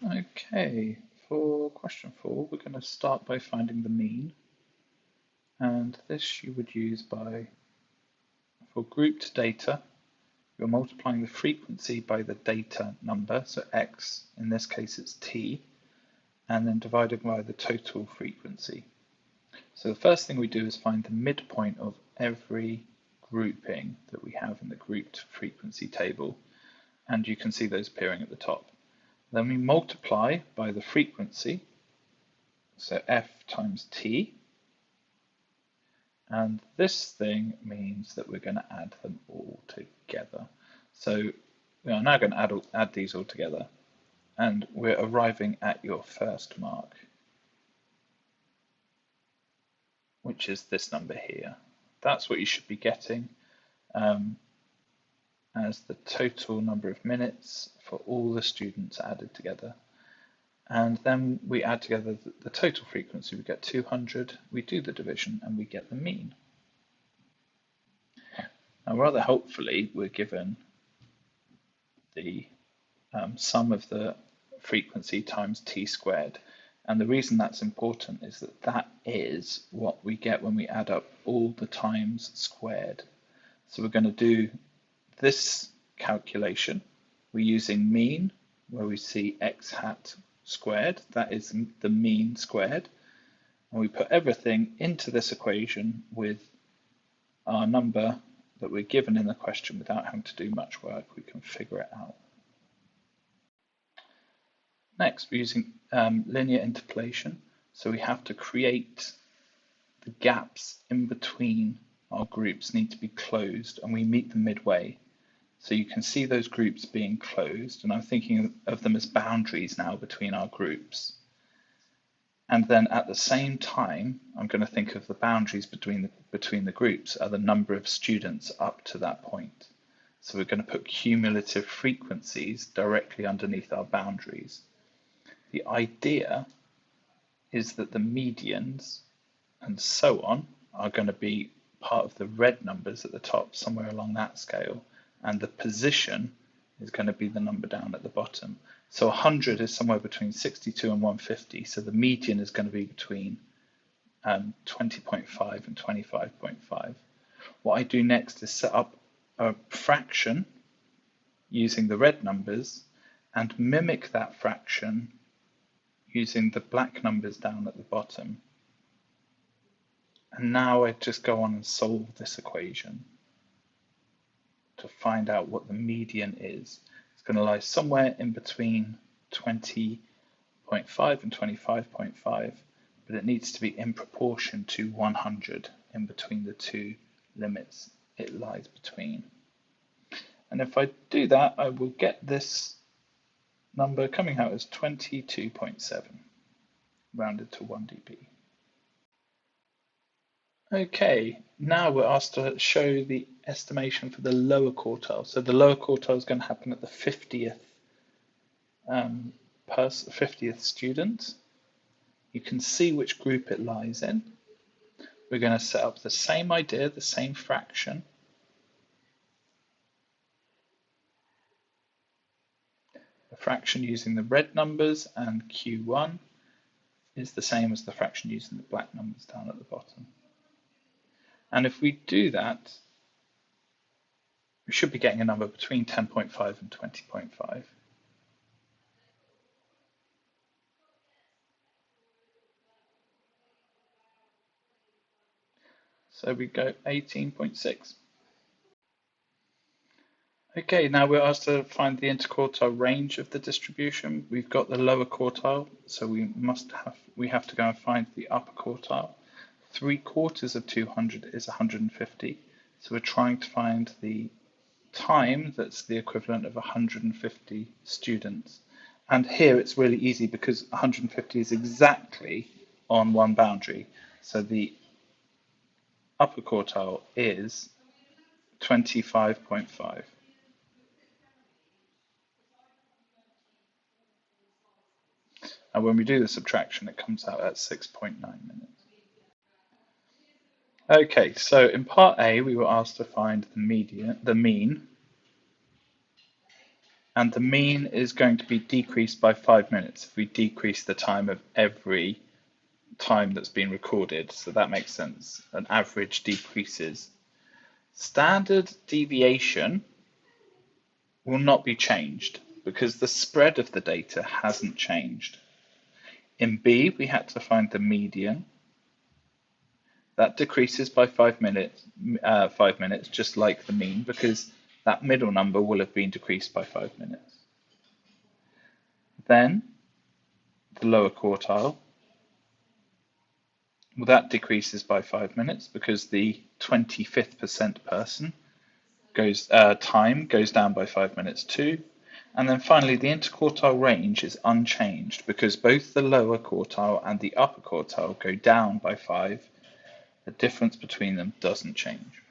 Okay, for question 4, we're going to start by finding the mean. And this you would use for grouped data, you're multiplying the frequency by the data number, so x, in this case it's t, and then divided by the total frequency. So the first thing we do is find the midpoint of every grouping that we have in the grouped frequency table, and you can see those appearing at the top. Then we multiply by the frequency, so f times t, and this thing means that we're going to add them all together. So we are now going to add these all together, and we're arriving at your first mark, which is this number here. That's what you should be getting as the total number of minutes for all the students added together. And then we add together the total frequency, we get 200, we do the division, and we get the mean. Now, rather helpfully, we're given the sum of the frequency times t squared. And the reason that's important is that that is what we get when we add up all the times squared. So we're going to do this calculation. We're using mean, where we see x hat squared, that is the mean squared, and we put everything into this equation with our number that we're given in the question without having to do much work. We can figure it out. Next, we're using linear interpolation, so we have to create the gaps in between our groups need to be closed, and we meet them midway. So you can see those groups being closed, and I'm thinking of them as boundaries now between our groups. And then at the same time, I'm going to think of the boundaries between the groups are the number of students up to that point. So we're going to put cumulative frequencies directly underneath our boundaries. The idea is that the medians and so on are going to be part of the red numbers at the top, somewhere along that scale, and the position is going to be the number down at the bottom. So 100 is somewhere between 62 and 150, so the median is going to be between 20.5 and 25.5. What I do next is set up a fraction using the red numbers and mimic that fraction using the black numbers down at the bottom. And now I just go on and solve this equation to find out what the median is. It's going to lie somewhere in between 20.5 and 25.5, but it needs to be in proportion to 100 in between the two limits it lies between. And if I do that, I will get this number coming out as 22.7, rounded to 1 dB. Okay, now we're asked to show the estimation for the lower quartile. So the lower quartile is going to happen at the 50th 50th student. You can see which group it lies in. We're going to set up the same idea, the same fraction. The fraction using the red numbers and Q1 is the same as the fraction using the black numbers down at the bottom. And if we do that, we should be getting a number between 10.5 and 20.5. So we go 18.6. Okay, now we're asked to find the interquartile range of the distribution. We've got the lower quartile, so we have to go and find the upper quartile. 3/4 of 200 is 150, so we're trying to find the time that's the equivalent of 150 students. And here it's really easy because 150 is exactly on one boundary. So the upper quartile is 25.5. And when we do the subtraction, it comes out at 6.9 minutes. Okay, so in part A, we were asked to find the mean, And the mean is going to be decreased by 5 minutes if we decrease the time of every time that's been recorded. So that makes sense. An average decreases. Standard deviation will not be changed because the spread of the data hasn't changed. In B, we had to find the median. That decreases by 5 minutes, just like the mean, because that middle number will have been decreased by 5 minutes. Then the lower quartile, well, that decreases by 5 minutes because the 25th percent person time goes down by 5 minutes too. And then finally, the interquartile range is unchanged because both the lower quartile and the upper quartile go down by 5. The difference between them doesn't change.